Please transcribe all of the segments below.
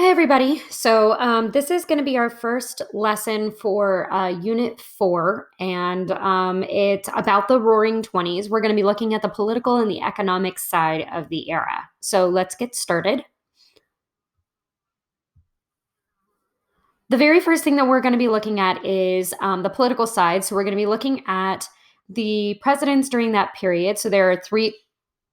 Hi, everybody. So this is going to be our first lesson for Unit 4, and it's about the Roaring Twenties. We're going to be looking at the political and the economic side of the era. So let's get started. The very first thing that we're going to be looking at is the political side. So we're going to be looking at the presidents during that period. So there are three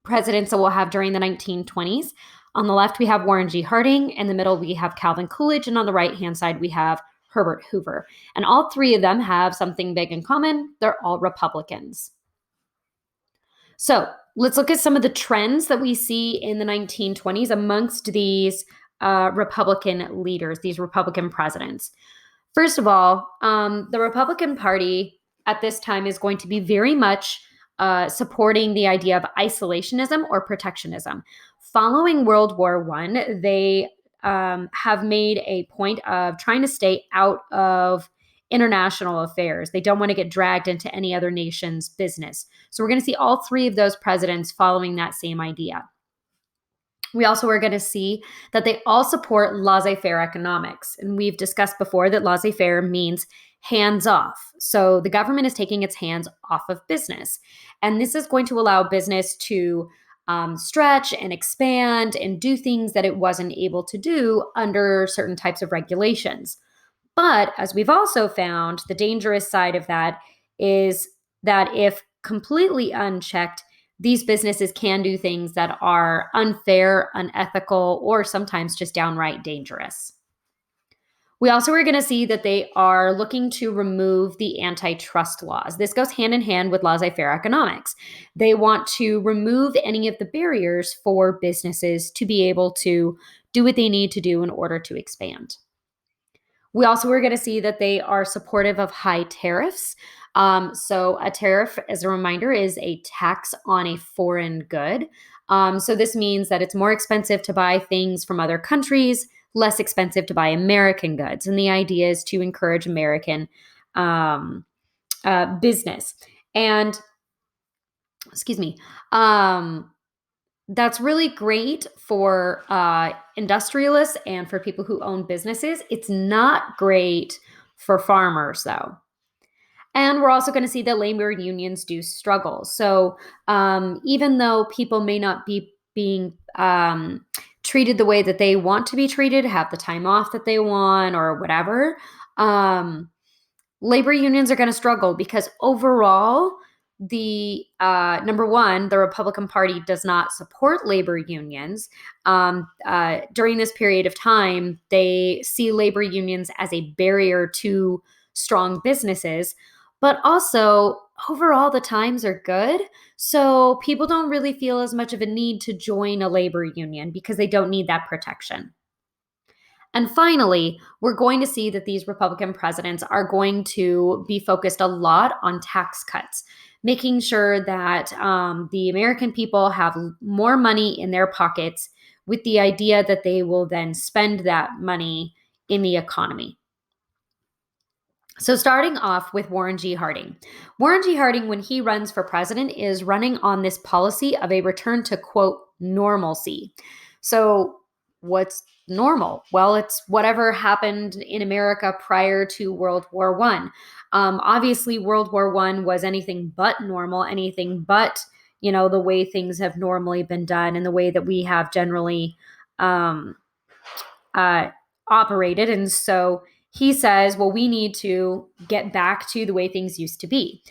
presidents that we'll have during the 1920s. On the left, we have Warren G. Harding. In the middle, we have Calvin Coolidge. And on the right-hand side, we have Herbert Hoover. And all three of them have something big in common. They're all Republicans. So let's look at some of the trends that we see in the 1920s amongst these Republican leaders, these Republican presidents. First of all, the Republican Party at this time is going to be very much supporting the idea of isolationism or protectionism. Following World War I, they have made a point of trying to stay out of international affairs. They don't want to get dragged into any other nation's business. So we're going to see all three of those presidents following that same idea. We also are going to see that they all support laissez-faire economics. And we've discussed before that laissez-faire means hands off. So the government is taking its hands off of business. And this is going to allow business to stretch and expand and do things that it wasn't able to do under certain types of regulations. But as we've also found, the dangerous side of that is that if completely unchecked, these businesses can do things that are unfair, unethical, or sometimes just downright dangerous. We also are going to see that they are looking to remove the antitrust laws. This goes hand in hand with laissez-faire economics. They want to remove any of the barriers for businesses to be able to do what they need to do in order to expand. We also are going to see that they are supportive of high tariffs. So a tariff, as a reminder, is a tax on a foreign good. So this means that it's more expensive to buy things from other countries, less expensive to buy American goods. And the idea is to encourage American business. And, excuse me, that's really great for industrialists and for people who own businesses. It's not great for farmers, though. And we're also going to see that labor unions do struggle. So even though people may not be being treated the way that they want to be treated, have the time off that they want, or whatever, labor unions are going to struggle because overall, the number one, the Republican Party does not support labor unions. During this period of time, they see labor unions as a barrier to strong businesses, but also overall the times are good. So people don't really feel as much of a need to join a labor union because they don't need that protection. And finally, we're going to see that these Republican presidents are going to be focused a lot on tax cuts, making sure that the American people have more money in their pockets with the idea that they will then spend that money in the economy. So starting off with Warren G. Harding. Warren G. Harding, when he runs for president, is running on this policy of a return to, quote, normalcy. So what's normal? Well, it's whatever happened in America prior to World War I. Obviously, World War I was anything but normal, anything but, the way things have normally been done and the way that we have generally operated. And so he says, well, we need to get back to the way things used to be.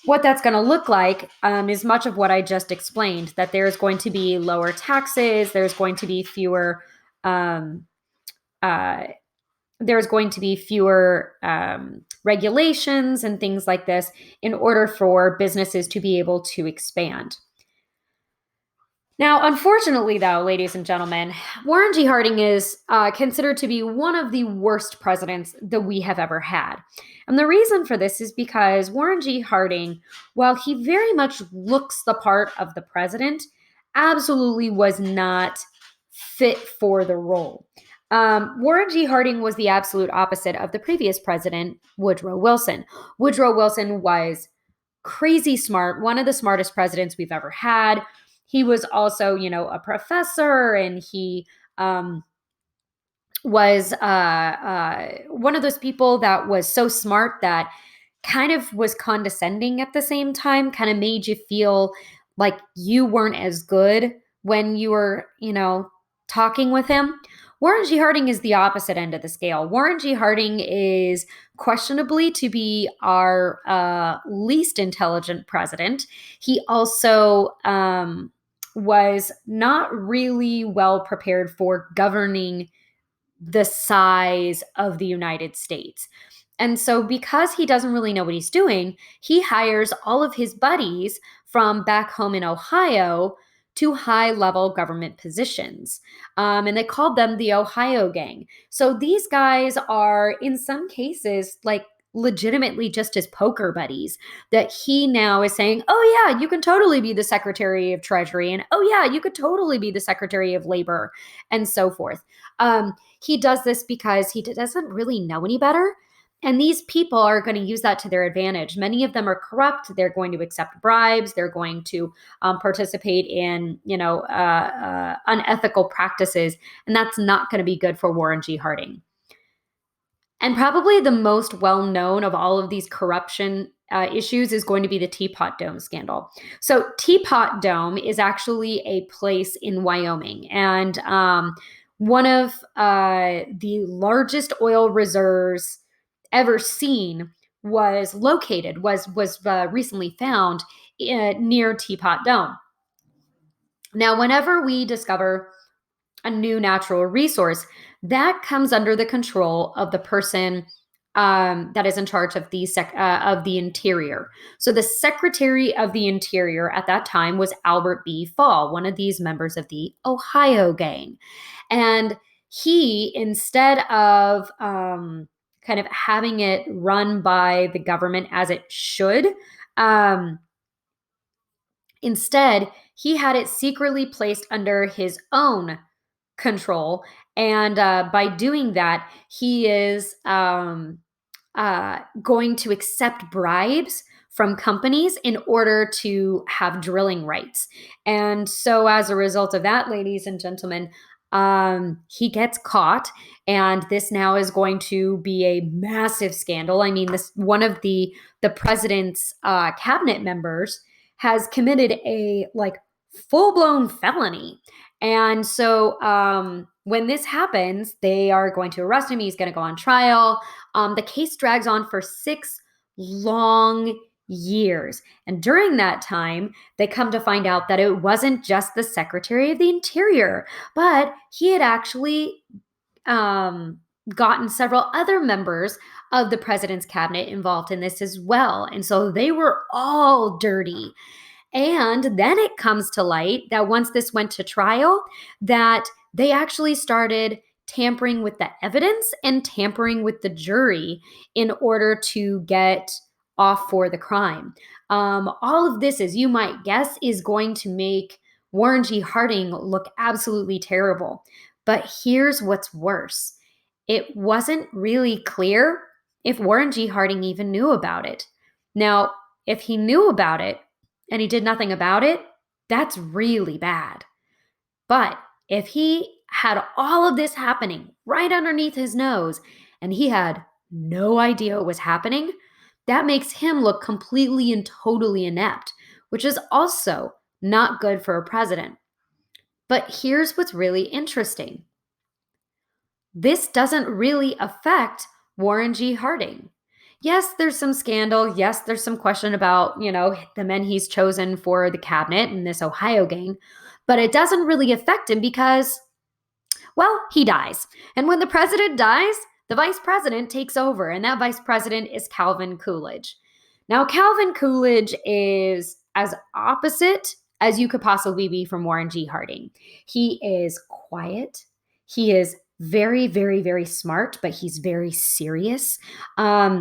What that's going to look like is much of what I just explained, that there's going to be lower taxes, there's going to be fewer regulations and things like this in order for businesses to be able to expand. Now, unfortunately, though, ladies and gentlemen, Warren G. Harding is considered to be one of the worst presidents that we have ever had. And the reason for this is because Warren G. Harding, while he very much looks the part of the president, absolutely was not fit for the role. Warren G. Harding was the absolute opposite of the previous president, Woodrow Wilson. Woodrow Wilson was crazy smart, one of the smartest presidents we've ever had. He was also, a professor, and he was one of those people that was so smart that kind of was condescending at the same time, kind of made you feel like you weren't as good when you were, talking with him. Warren G. Harding is the opposite end of the scale. Warren G. Harding is questionably to be our least intelligent president. He also was not really well prepared for governing the size of the United States. And so, because he doesn't really know what he's doing, he hires all of his buddies from back home in Ohio to high level government positions. And they called them the Ohio Gang. So, these guys are, in some cases, like legitimately just his poker buddies that he now is saying, oh, yeah, you can totally be the Secretary of Treasury. And oh, yeah, you could totally be the Secretary of Labor and so forth. He does this because he doesn't really know any better. And these people are going to use that to their advantage. Many of them are corrupt. They're going to accept bribes. They're going to participate in, unethical practices. And that's not going to be good for Warren G. Harding. And probably the most well known of all of these corruption issues is going to be the Teapot Dome scandal. So, Teapot Dome is actually a place in Wyoming, and one of the largest oil reserves ever seen was recently found near Teapot Dome. Now, whenever we discover a new natural resource, that comes under the control of the person that is in charge of the Interior. So the Secretary of the Interior at that time was Albert B. Fall, one of these members of the Ohio Gang, and he, instead of kind of having it run by the government as it should, um, instead he had it secretly placed under his own control. And by doing that, he is going to accept bribes from companies in order to have drilling rights. And so, as a result of that, ladies and gentlemen, he gets caught, and this now is going to be a massive scandal. I mean, this one of the president's cabinet members has committed a full blown felony. And so when this happens, they are going to arrest him. He's going to go on trial. The case drags on for 6 long years. And during that time, they come to find out that it wasn't just the Secretary of the Interior, but he had actually gotten several other members of the president's cabinet involved in this as well. And so they were all dirty. And then it comes to light that once this went to trial, that they actually started tampering with the evidence and tampering with the jury in order to get off for the crime. All of this, as you might guess, is going to make Warren G. Harding look absolutely terrible. But here's what's worse. It wasn't really clear if Warren G. Harding even knew about it. Now, if he knew about it, and he did nothing about it, that's really bad. But if he had all of this happening right underneath his nose and he had no idea what was happening, that makes him look completely and totally inept, which is also not good for a president. But here's what's really interesting. This doesn't really affect Warren G. Harding. Yes, there's some scandal. Yes, there's some question about, the men he's chosen for the cabinet in this Ohio gang, but it doesn't really affect him because, well, he dies. And when the president dies, the vice president takes over, and that vice president is Calvin Coolidge. Now, Calvin Coolidge is as opposite as you could possibly be from Warren G. Harding. He is quiet. He is very, very, very smart, but he's very serious.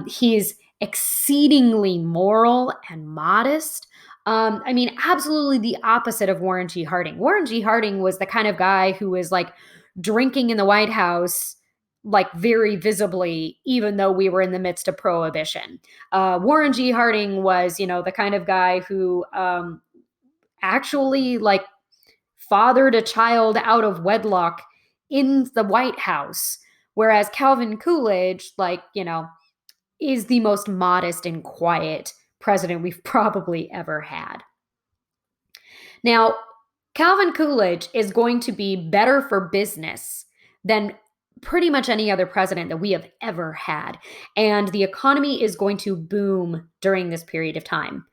He's exceedingly moral and modest. Absolutely the opposite of Warren G. Harding. Warren G. Harding was the kind of guy who was drinking in the White House, very visibly, even though we were in the midst of prohibition. Warren G. Harding was, the kind of guy who actually fathered a child out of wedlock in the White House. Whereas Calvin Coolidge, is the most modest and quiet president we've probably ever had. Now, Calvin Coolidge is going to be better for business than pretty much any other president that we have ever had. And the economy is going to boom during this period of time.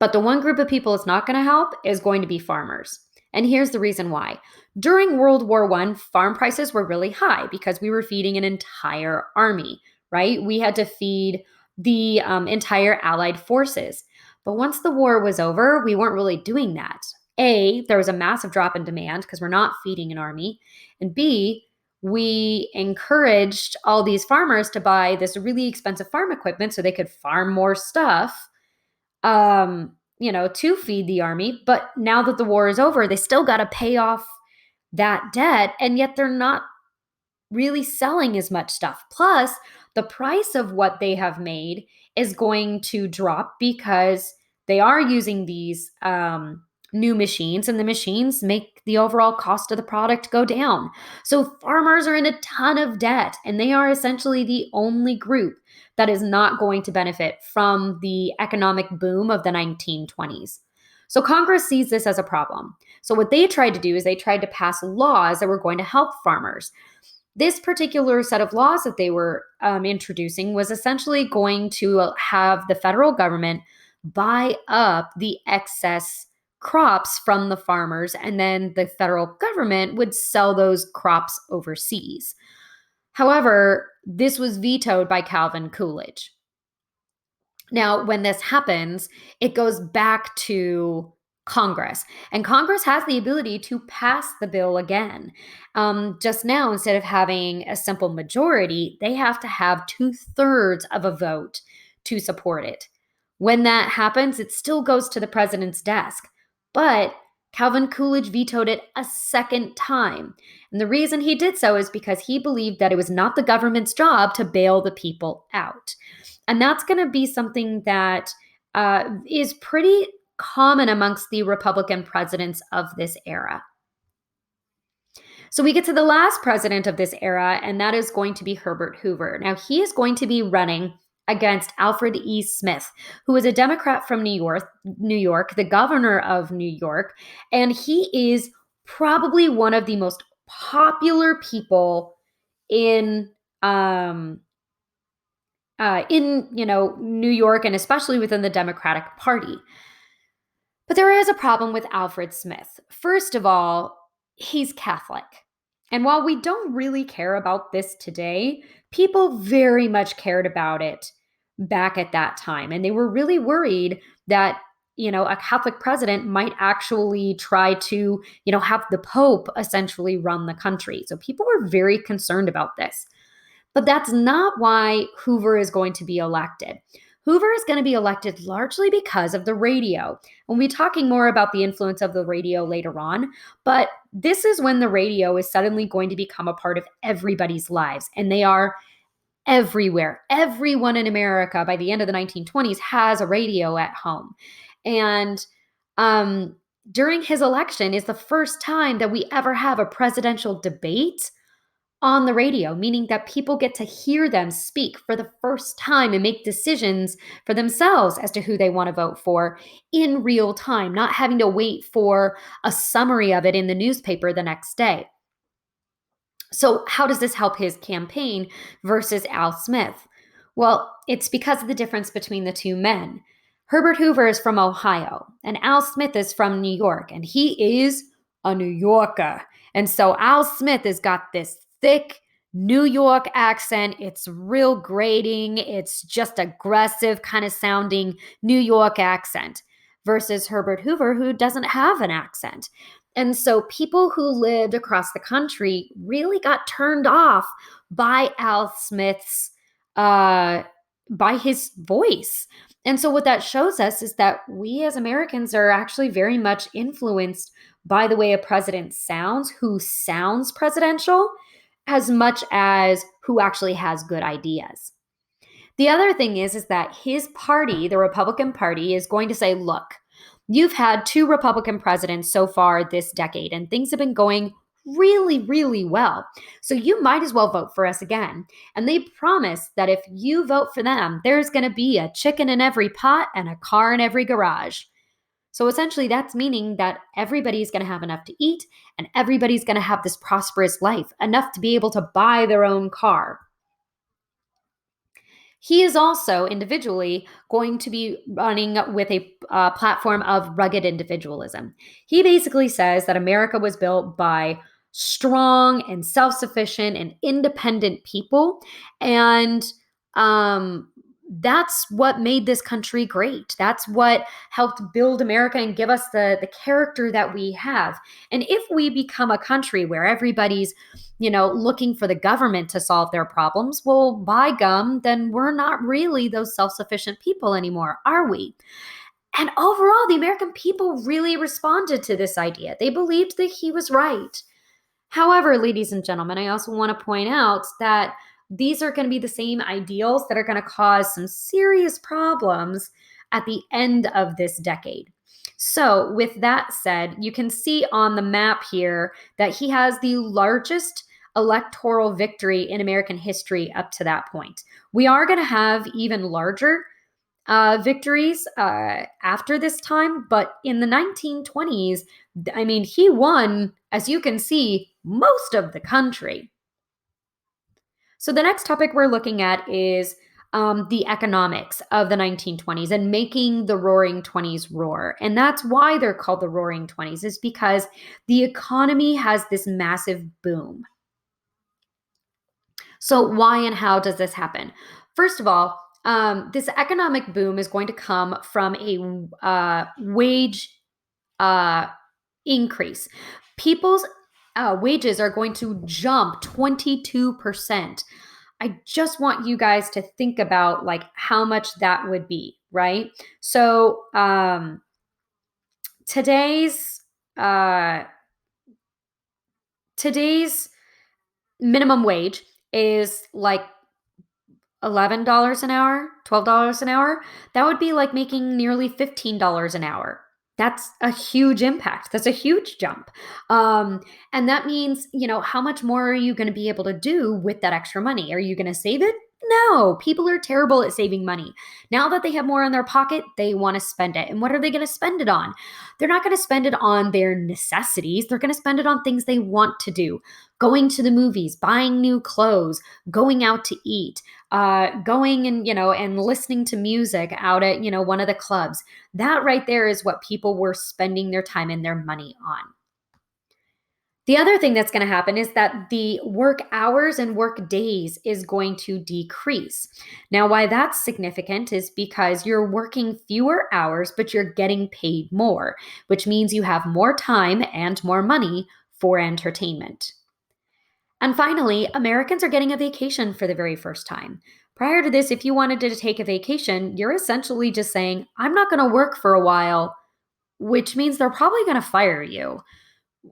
But the one group of people it's not going to help is going to be farmers. And here's the reason why. During World War I, farm prices were really high because we were feeding an entire army, right? We had to feed the entire Allied forces. But once the war was over, we weren't really doing that. A, there was a massive drop in demand because we're not feeding an army. And B, we encouraged all these farmers to buy this really expensive farm equipment so they could farm more stuff, to feed the army. But now that the war is over, they still got to pay off that debt. And yet they're not really selling as much stuff. Plus, the price of what they have made is going to drop because they are using these new machines, and the machines make the overall cost of the product go down. So farmers are in a ton of debt, and they are essentially the only group that is not going to benefit from the economic boom of the 1920s. So Congress sees this as a problem. So what they tried to do is they tried to pass laws that were going to help farmers. This particular set of laws that they were introducing was essentially going to have the federal government buy up the excess crops from the farmers, and then the federal government would sell those crops overseas. However, this was vetoed by Calvin Coolidge. Now, when this happens, it goes back to Congress, and Congress has the ability to pass the bill again. Just now, instead of having a simple majority, they have to have 2/3 of a vote to support it. When that happens, it still goes to the president's desk, but Calvin Coolidge vetoed it a second time. And the reason he did so is because he believed that it was not the government's job to bail the people out. And that's going to be something that is pretty common amongst the Republican presidents of this era. So we get to the last president of this era, and that is going to be Herbert Hoover. Now, he is going to be running against Alfred E. Smith, who is a Democrat from New York, the governor of New York, and he is probably one of the most popular people in New York, and especially within the Democratic Party. But there is a problem with Alfred Smith. First of all, he's Catholic. And while we don't really care about this today, people very much cared about it back at that time. And they were really worried that, a Catholic president might actually try to, have the Pope essentially run the country. So people were very concerned about this. But that's not why Hoover is going to be elected. Hoover is going to be elected largely because of the radio. We'll be talking more about the influence of the radio later on, but this is when the radio is suddenly going to become a part of everybody's lives, and they are everywhere. Everyone in America by the end of the 1920s has a radio at home. And during his election is the first time that we ever have a presidential debate on the radio, meaning that people get to hear them speak for the first time and make decisions for themselves as to who they want to vote for in real time, not having to wait for a summary of it in the newspaper the next day. So how does this help his campaign versus Al Smith? Well, it's because of the difference between the two men. Herbert Hoover is from Ohio, and Al Smith is from New York, and he is a New Yorker. And so Al Smith has got this thick New York accent. It's real grating. It's just aggressive kind of sounding New York accent versus Herbert Hoover, who doesn't have an accent. And so people who lived across the country really got turned off by Al Smith's, by his voice. And so what that shows us is that we as Americans are actually very much influenced by the way a president sounds, who sounds presidential, as much as who actually has good ideas. The other thing is that his party, the Republican Party, is going to say, look, you've had 2 Republican presidents so far this decade, and things have been going really, really well. So you might as well vote for us again. And they promise that if you vote for them, there's going to be a chicken in every pot and a car in every garage. So essentially, that's meaning that everybody's going to have enough to eat and everybody's going to have this prosperous life, enough to be able to buy their own car. He is also individually going to be running with a platform of rugged individualism. He basically says that America was built by strong and self sufficient and independent people. And um, that's what made this country great. That's what helped build America and give us the character that we have. And if we become a country where everybody's looking for the government to solve their problems, well, by gum, then we're not really those self sufficient people anymore, are we? And overall, the American people really responded to this idea. They believed that he was right. However, ladies and gentlemen, I also want to point out that these are going to be the same ideals that are going to cause some serious problems at the end of this decade. So, with that said, you can see on the map here that he has the largest electoral victory in American history up to that point. We are going to have even larger victories after this time, but in the 1920s, I mean, he won, as you can see, most of the country. So the next topic we're looking at is the economics of the 1920s and making the Roaring Twenties roar. And that's why they're called the Roaring Twenties, is because the economy has this massive boom. So why and how does this happen? First of all, this economic boom is going to come from a wage increase. People's wages are going to jump 22%. I just want you guys to think about like how much that would be, right? So today's minimum wage is like $11 an hour, $12 an hour. That would be like making nearly $15 an hour. That's a huge impact. That's a huge jump. And that means, how much more are you going to be able to do with that extra money? Are you going to save it? No, people are terrible at saving money. Now that they have more in their pocket, they want to spend it. And what are they going to spend it on? They're not going to spend it on their necessities. They're going to spend it on things they want to do. Going to the movies, buying new clothes, going out to eat, going and listening to music out at, one of the clubs. That right there is what people were spending their time and their money on. The other thing that's going to happen is that the work hours and work days is going to decrease. Now, why that's significant is because you're working fewer hours, but you're getting paid more, which means you have more time and more money for entertainment. And finally, Americans are getting a vacation for the very first time. Prior to this, if you wanted to take a vacation, you're essentially just saying, I'm not going to work for a while, which means they're probably going to fire you,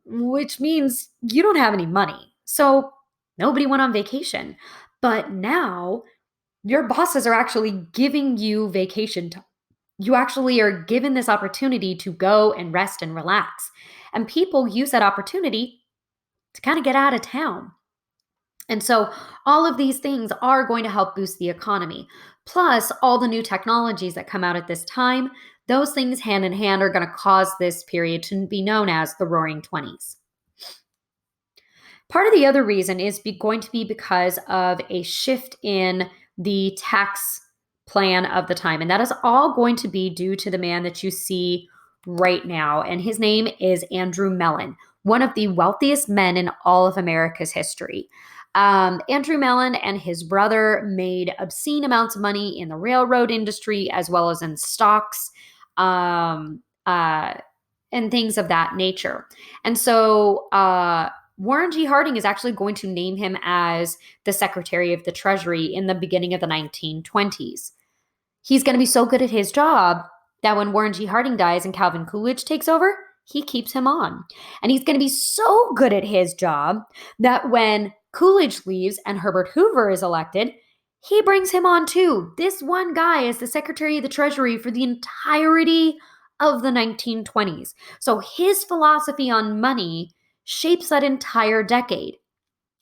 which means you don't have any money. So nobody went on vacation. But now your bosses are actually giving you vacation time. You actually are given this opportunity to go and rest and relax. And people use that opportunity to kind of get out of town. And so all of these things are going to help boost the economy. Plus, all the new technologies that come out at this time, those things hand in hand are going to cause this period to be known as the Roaring Twenties. Part of the other reason is going to be because of a shift in the tax plan of the time. And that is all going to be due to the man that you see right now. And his name is Andrew Mellon, one of the wealthiest men in all of America's history. Andrew Mellon and his brother made obscene amounts of money in the railroad industry as well as in stocks and things of that nature. And so Warren G. Harding is actually going to name him as the Secretary of the Treasury in the beginning of the 1920s. He's going to be so good at his job that when Warren G. Harding dies and Calvin Coolidge takes over, he keeps him on. And he's going to be so good at his job that when Coolidge leaves and Herbert Hoover is elected, he brings him on too. This one guy is the Secretary of the Treasury for the entirety of the 1920s. So his philosophy on money shapes that entire decade.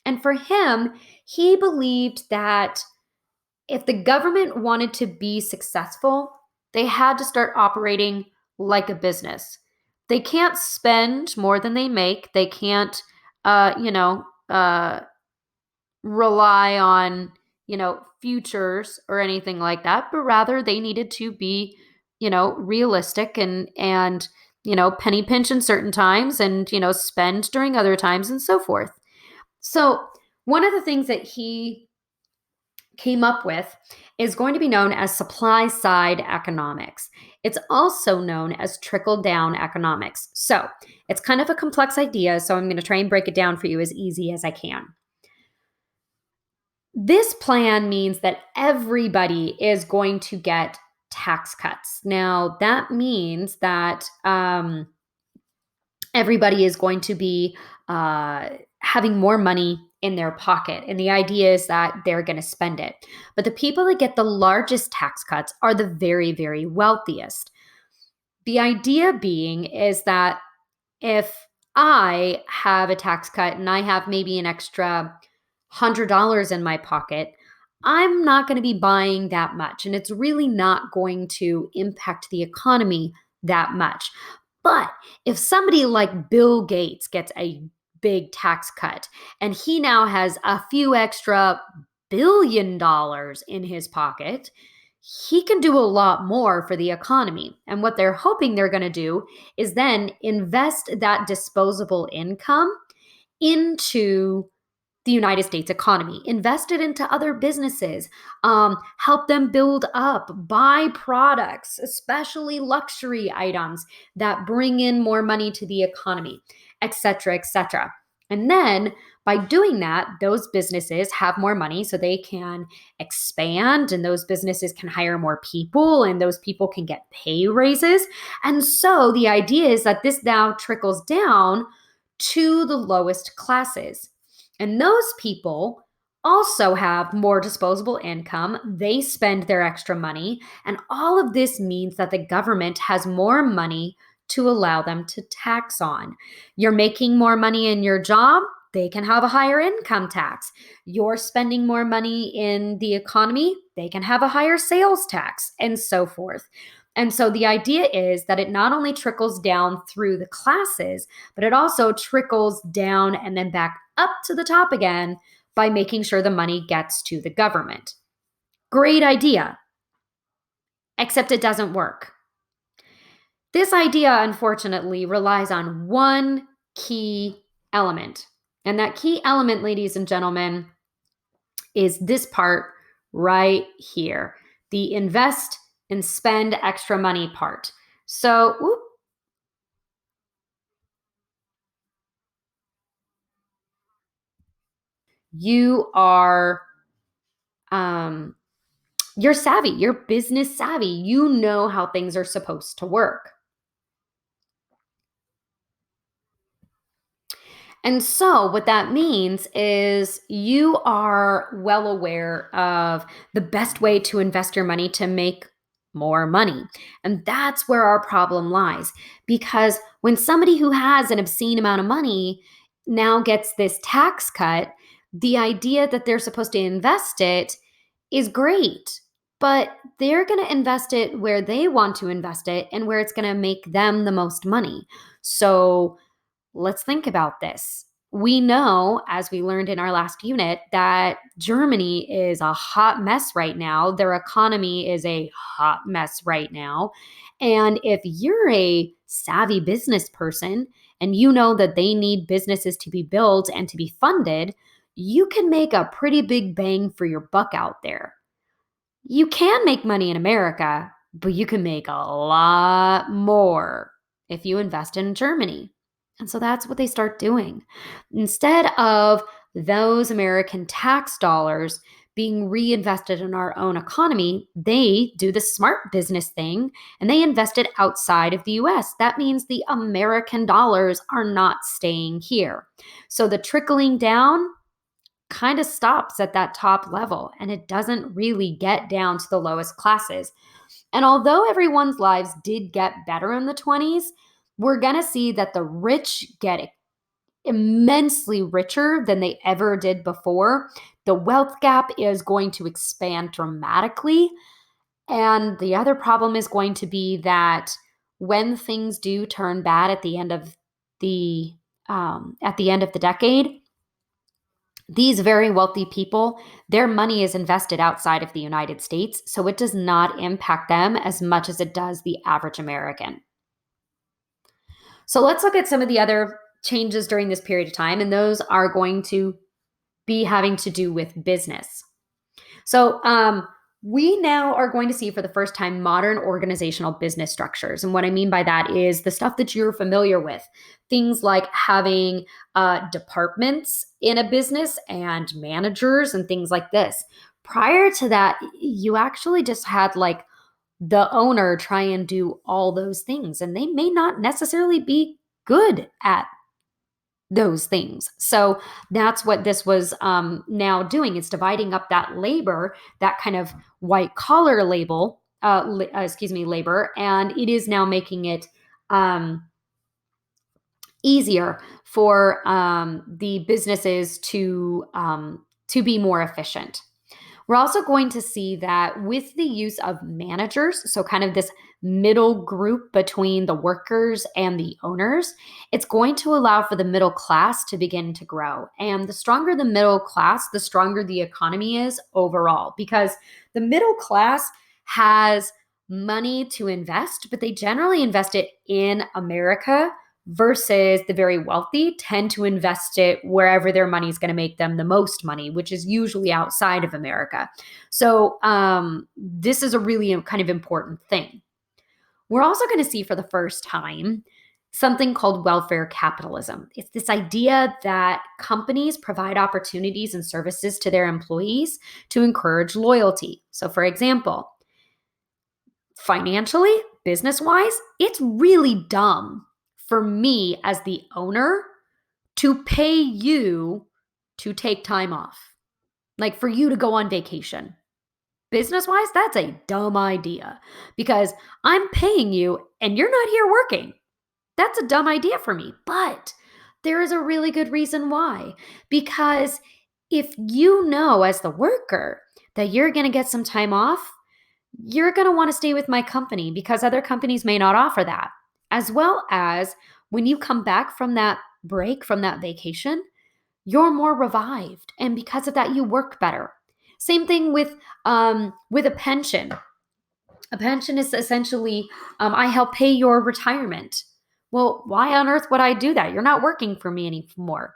And for him, he believed that if the government wanted to be successful, they had to start operating like a business. They can't spend more than they make. They can't, uh, you know, uh, rely on, futures or anything like that, but rather they needed to be, realistic and, penny pinch in certain times and, spend during other times and so forth. So, one of the things that he came up with is going to be known as supply side economics. It's also known as trickle down economics. So, it's kind of a complex idea, so I'm going to try and break it down for you as easy as I can. This plan means that everybody is going to get tax cuts. Now, that means that everybody is going to be having more money in their pocket. And the idea is that they're going to spend it. But the people that get the largest tax cuts are the very, very wealthiest. The idea being is that if I have a tax cut and I have maybe an extra $100 in my pocket, I'm not going to be buying that much. And it's really not going to impact the economy that much. But if somebody like Bill Gates gets a big tax cut and he now has a few extra $1 billion in his pocket, he can do a lot more for the economy. And what they're hoping they're going to do is then invest that disposable income into the United States economy, invest it into other businesses, help them build up, buy products, especially luxury items that bring in more money to the economy, et cetera, et cetera. And then by doing that, those businesses have more money so they can expand and those businesses can hire more people and those people can get pay raises. And so the idea is that this now trickles down to the lowest classes. And those people also have more disposable income. They spend their extra money. And all of this means that the government has more money to allow them to tax on. You're making more money in your job, they can have a higher income tax. You're spending more money in the economy, they can have a higher sales tax, and so forth. And so the idea is that it not only trickles down through the classes, but it also trickles down and then back up to the top again by making sure the money gets to the government. Great idea, except it doesn't work. This idea, unfortunately, relies on one key element. And that key element, ladies and gentlemen, is this part right here, the invest and spend extra money part. So, you are you're savvy, you're business savvy, you know how things are supposed to work. And so, what that means is you are well aware of the best way to invest your money to make more money. And that's where our problem lies. Because when somebody who has an obscene amount of money now gets this tax cut, the idea that they're supposed to invest it is great. But they're going to invest it where they want to invest it and where it's going to make them the most money. So, let's think about this. We know, as we learned in our last unit, that Germany is a hot mess right now. Their economy is a hot mess right now. And if you're a savvy business person and you know that they need businesses to be built and to be funded, you can make a pretty big bang for your buck out there. You can make money in America, but you can make a lot more if you invest in Germany. And so that's what they start doing. Instead of those American tax dollars being reinvested in our own economy, they do the smart business thing and they invest it outside of the US. That means the American dollars are not staying here. So the trickling down kind of stops at that top level and it doesn't really get down to the lowest classes. And although everyone's lives did get better in the 20s, we're going to see that the rich get immensely richer than they ever did before. The wealth gap is going to expand dramatically. And the other problem is going to be that when things do turn bad at the end of the decade, these very wealthy people, their money is invested outside of the United States, so it does not impact them as much as it does the average American. So let's look at some of the other changes during this period of time, and those are going to be having to do with business. So, we now are going to see for the first time modern organizational business structures. And what I mean by that is the stuff that you're familiar with. Things like having departments in a business and managers and things like this. Prior to that, you actually just had like the owner try and do all those things, and they may not necessarily be good at those things. So that's what this was now doing. It's dividing up that labor, that kind of white collar labor, and it is now making it easier for the businesses to be more efficient. We're also going to see that with the use of managers, so kind of this middle group between the workers and the owners, it's going to allow for the middle class to begin to grow. And the stronger the middle class, the stronger the economy is overall, because the middle class has money to invest, but they generally invest it in America versus the very wealthy tend to invest it wherever their money is going to make them the most money, which is usually outside of America. So this is a really kind of important thing. We're also going to see for the first time something called welfare capitalism. It's this idea that companies provide opportunities and services to their employees to encourage loyalty. So, for example, financially, business-wise, it's really dumb for me as the owner to pay you to take time off, like for you to go on vacation. Business-wise, that's a dumb idea because I'm paying you and you're not here working. That's a dumb idea for me, but there is a really good reason why. Because if you know as the worker that you're going to get some time off, you're going to want to stay with my company because other companies may not offer that. As well as when you come back from that break, from that vacation, you're more revived. And because of that, you work better. Same thing with a pension. A pension is essentially, I help pay your retirement. Well, why on earth would I do that? You're not working for me anymore.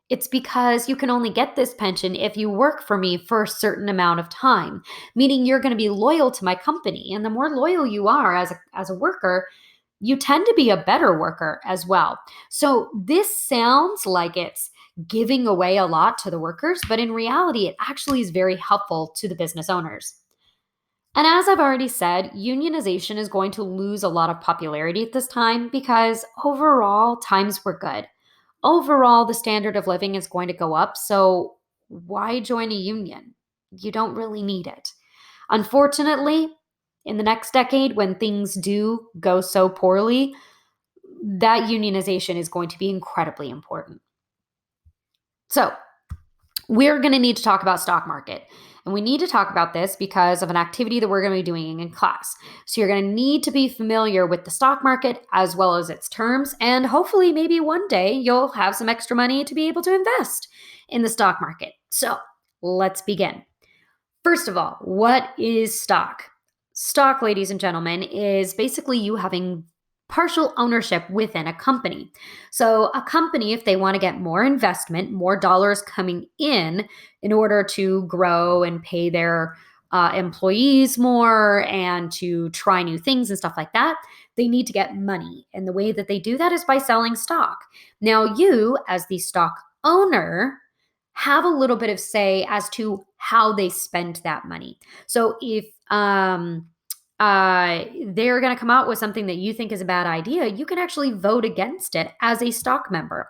It's because you can only get this pension if you work for me for a certain amount of time, meaning you're going to be loyal to my company. And the more loyal you are as a worker, you tend to be a better worker as well. So this sounds like it's giving away a lot to the workers, but in reality, it actually is very helpful to the business owners. And as I've already said, unionization is going to lose a lot of popularity at this time because overall, times were good. Overall, the standard of living is going to go up. So why join a union? You don't really need it. Unfortunately, in the next decade, when things do go so poorly, that unionization is going to be incredibly important. So we're going to need to talk about stock market. And we need to talk about this because of an activity that we're going to be doing in class. So you're going to need to be familiar with the stock market as well as its terms. And hopefully, maybe one day you'll have some extra money to be able to invest in the stock market. So let's begin. First of all, what is stock? Stock, ladies and gentlemen, is basically you having partial ownership within a company. So a company, if they want to get more investment, more dollars coming in order to grow and pay their employees more and to try new things and stuff like that, they need to get money. And the way that they do that is by selling stock. Now, you, as the stock owner, have a little bit of say as to how they spend that money. So if they're going to come out with something that you think is a bad idea, you can actually vote against it as a stock member.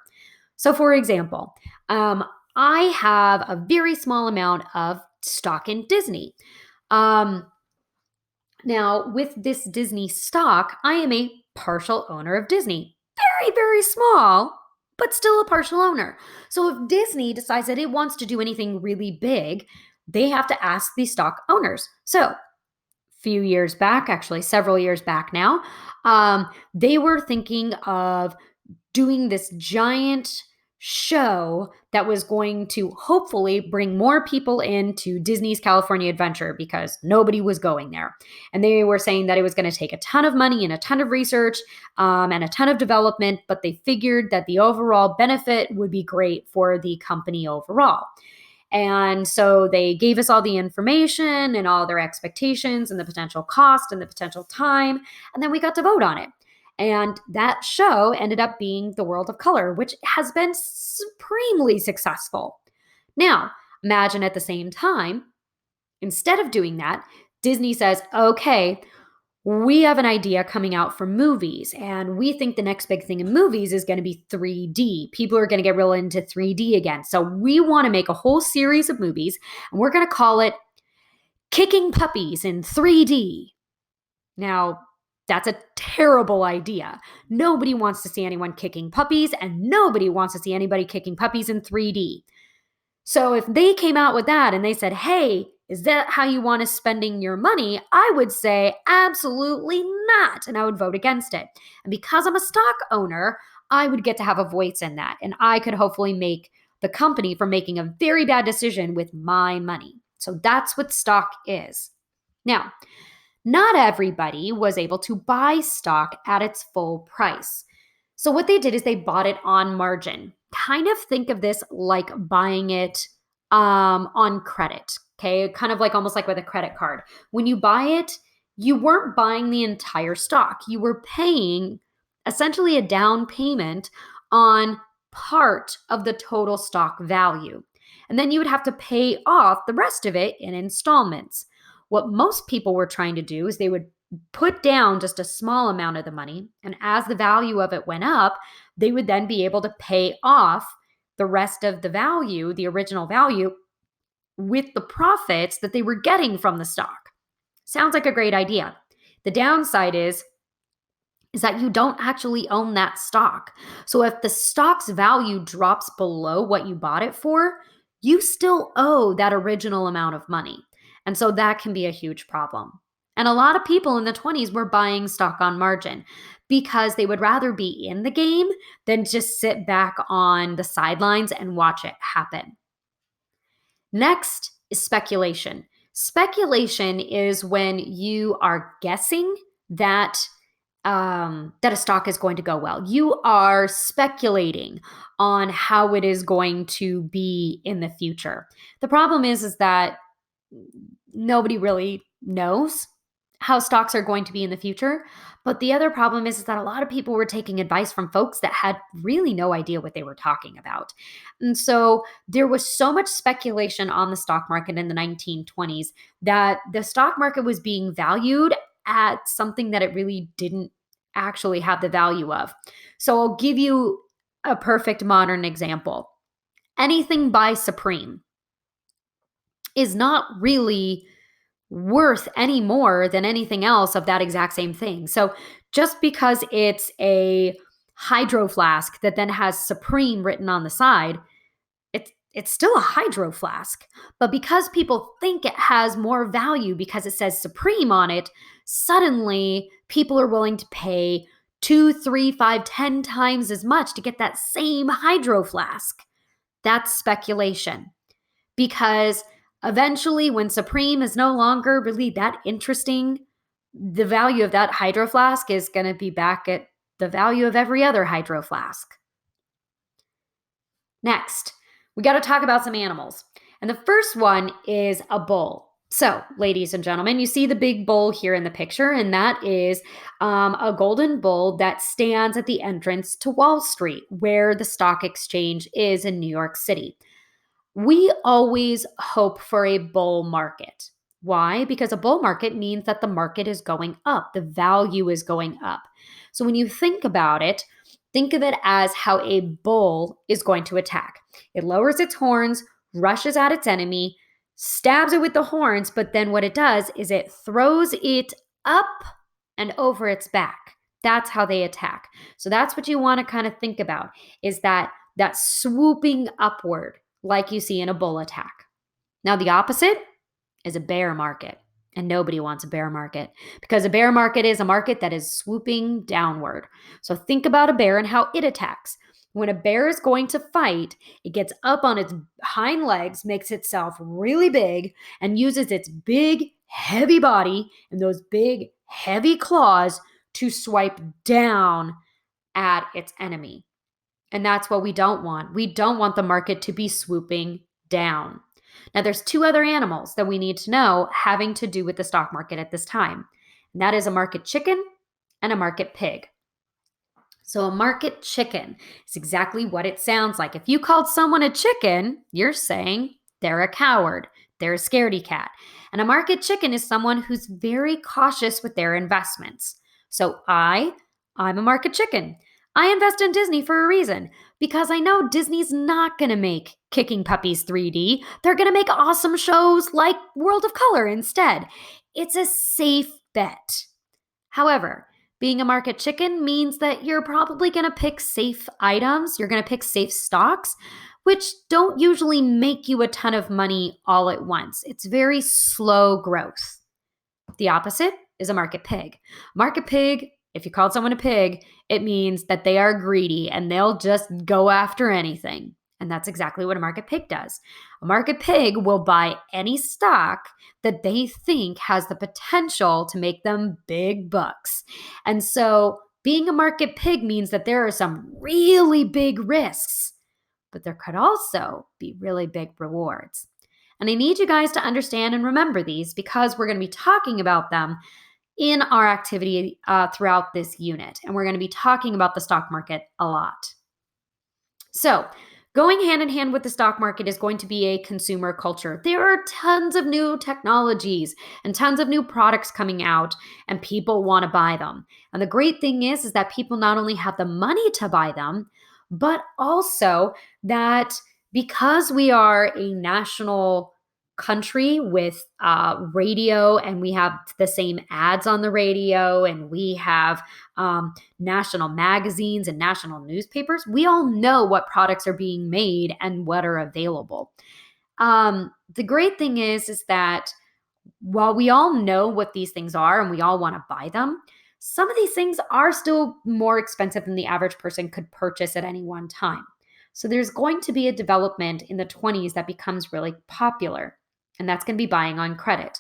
So, for example, I have a very small amount of stock in Disney. Now, with this Disney stock, I am a partial owner of Disney. Very, very small, but still a partial owner. So if Disney decides that it wants to do anything really big, they have to ask the stock owners. So few years back, actually several years back now, they were thinking of doing this giant show that was going to hopefully bring more people into Disney's California Adventure because nobody was going there. And they were saying that it was going to take a ton of money and a ton of research and a ton of development, but they figured that the overall benefit would be great for the company overall. And so they gave us all the information and all their expectations and the potential cost and the potential time. And then we got to vote on it. And that show ended up being The World of Color, which has been supremely successful. Now, imagine at the same time, instead of doing that, Disney says, okay, we have an idea coming out for movies, and we think the next big thing in movies is going to be 3D. People are going to get real into 3D again. So we want to make a whole series of movies, and we're going to call it Kicking Puppies in 3D. Now, that's a terrible idea. Nobody wants to see anyone kicking puppies, and nobody wants to see anybody kicking puppies in 3D. So if they came out with that and they said, hey, is that how you want us spending your money? I would say absolutely not. And I would vote against it. And because I'm a stock owner, I would get to have a voice in that. And I could hopefully make the company from making a very bad decision with my money. So that's what stock is. Now, not everybody was able to buy stock at its full price. So what they did is they bought it on margin. Kind of think of this like buying it on credit, okay? Kind of like almost like with a credit card. When you buy it, you weren't buying the entire stock. You were paying essentially a down payment on part of the total stock value. And then you would have to pay off the rest of it in installments. What most people were trying to do is they would put down just a small amount of the money, and as the value of it went up, they would then be able to pay off the rest of the value, the original value, with the profits that they were getting from the stock. Sounds like a great idea. The downside is that you don't actually own that stock. So if the stock's value drops below what you bought it for, you still owe that original amount of money. And so that can be a huge problem. And a lot of people in the 20s were buying stock on margin because they would rather be in the game than just sit back on the sidelines and watch it happen. Next is speculation. Speculation is when you are guessing that a stock is going to go well. You are speculating on how it is going to be in the future. The problem is that nobody really knows how stocks are going to be in the future. But the other problem is that a lot of people were taking advice from folks that had really no idea what they were talking about. And so there was so much speculation on the stock market in the 1920s that the stock market was being valued at something that it really didn't actually have the value of. So I'll give you a perfect modern example. Anything by Supreme is not really worth any more than anything else of that exact same thing. So just because it's a hydro flask that then has Supreme written on the side, it's still a hydro flask. But because people think it has more value because it says Supreme on it, suddenly people are willing to pay 2, 3, 5, 10 times as much to get that same hydro flask. That's speculation. Because eventually, when Supreme is no longer really that interesting, the value of that hydro flask is going to be back at the value of every other hydro flask. Next, we got to talk about some animals. And the first one is a bull. So, ladies and gentlemen, you see the big bull here in the picture, and that is a golden bull that stands at the entrance to Wall Street, where the stock exchange is in New York City. We always hope for a bull market. Why? Because a bull market means that the market is going up, the value is going up. So when you think about it, think of it as how a bull is going to attack. It lowers its horns, rushes at its enemy, stabs it with the horns, but then what it does is it throws it up and over its back. That's how they attack. So that's what you want to kind of think about, is that that's swooping upward like you see in a bull attack. Now, the opposite is a bear market. And nobody wants a bear market because a bear market is a market that is swooping downward. So think about a bear and how it attacks. When a bear is going to fight, it gets up on its hind legs, makes itself really big, and uses its big, heavy body and those big, heavy claws to swipe down at its enemy. And that's what we don't want. We don't want the market to be swooping down. Now, there's two other animals that we need to know having to do with the stock market at this time. And that is a market chicken and a market pig. So a market chicken is exactly what it sounds like. If you called someone a chicken, you're saying they're a coward. They're a scaredy cat. And a market chicken is someone who's very cautious with their investments. So I'm a market chicken. I invest in Disney for a reason because I know Disney's not going to make Kicking Puppies 3D. They're going to make awesome shows like World of Color instead. It's a safe bet. However, being a market chicken means that you're probably going to pick safe items. You're going to pick safe stocks, which don't usually make you a ton of money all at once. It's very slow growth. The opposite is a market pig. Market pig, if you called someone a pig, it means that they are greedy and they'll just go after anything. And that's exactly what a market pig does. A market pig will buy any stock that they think has the potential to make them big bucks. And so being a market pig means that there are some really big risks, but there could also be really big rewards. And I need you guys to understand and remember these because we're going to be talking about them in our activity throughout this unit. And we're going to be talking about the stock market a lot. So, going hand in hand with the stock market is going to be a consumer culture. There are tons of new technologies and tons of new products coming out, and people want to buy them. And the great thing is that people not only have the money to buy them, but also that because we are a national country with radio and we have the same ads on the radio and we have national magazines and national newspapers, we all know what products are being made and what are available. The great thing is that while we all know what these things are and we all want to buy them, some of these things are still more expensive than the average person could purchase at any one time. So there's going to be a development in the 20s that becomes really popular, and that's going to be buying on credit.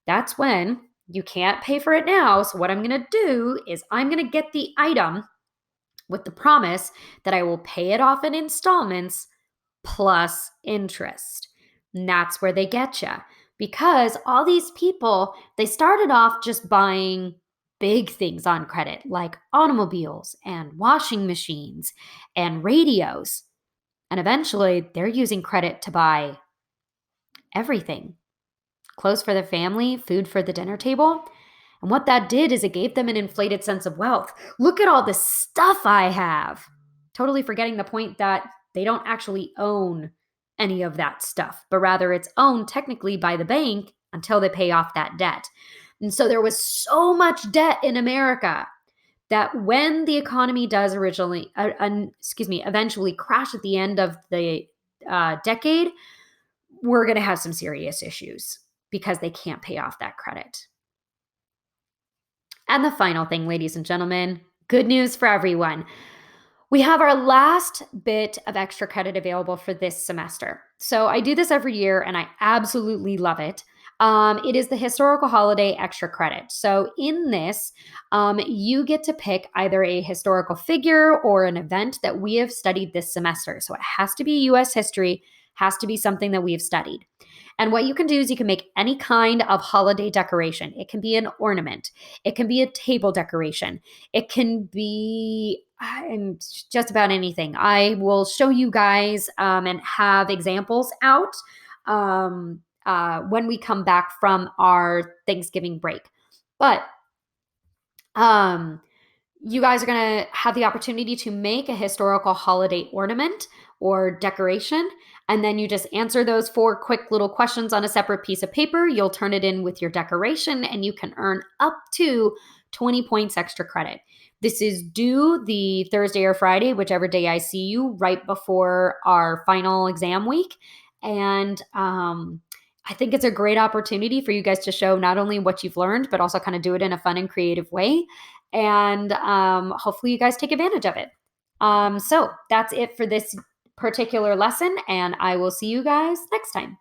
That's when you can't pay for it now. So what I'm going to do is I'm going to get the item with the promise that I will pay it off in installments plus interest. And that's where they get you. Because all these people, they started off just buying big things on credit, like automobiles and washing machines and radios. And eventually, they're using credit to buy everything. Clothes for their family, food for the dinner table. And what that did is it gave them an inflated sense of wealth. Look at all the stuff I have. Totally forgetting the point that they don't actually own any of that stuff, but rather it's owned technically by the bank until they pay off that debt. And so there was so much debt in America that when the economy does eventually crash at the end of the decade, we're going to have some serious issues because they can't pay off that credit. And the final thing, ladies and gentlemen, good news for everyone. We have our last bit of extra credit available for this semester. So I do this every year and I absolutely love it. It is the historical holiday extra credit. So in this, you get to pick either a historical figure or an event that we have studied this semester. So it has to be U.S. history, has to be something that we have studied. And what you can do is you can make any kind of holiday decoration. It can be an ornament. It can be a table decoration. It can be just about anything. I will show you guys and have examples out when we come back from our Thanksgiving break. But you guys are going to have the opportunity to make a historical holiday ornament or decoration, and then you just answer those 4 quick little questions on a separate piece of paper. You'll turn it in with your decoration, and you can earn up to 20 points extra credit. This is due the Thursday or Friday, whichever day I see you, right before our final exam week. And I think it's a great opportunity for you guys to show not only what you've learned, but also kind of do it in a fun and creative way. And hopefully, you guys take advantage of it. So that's it for this particular lesson, and I will see you guys next time.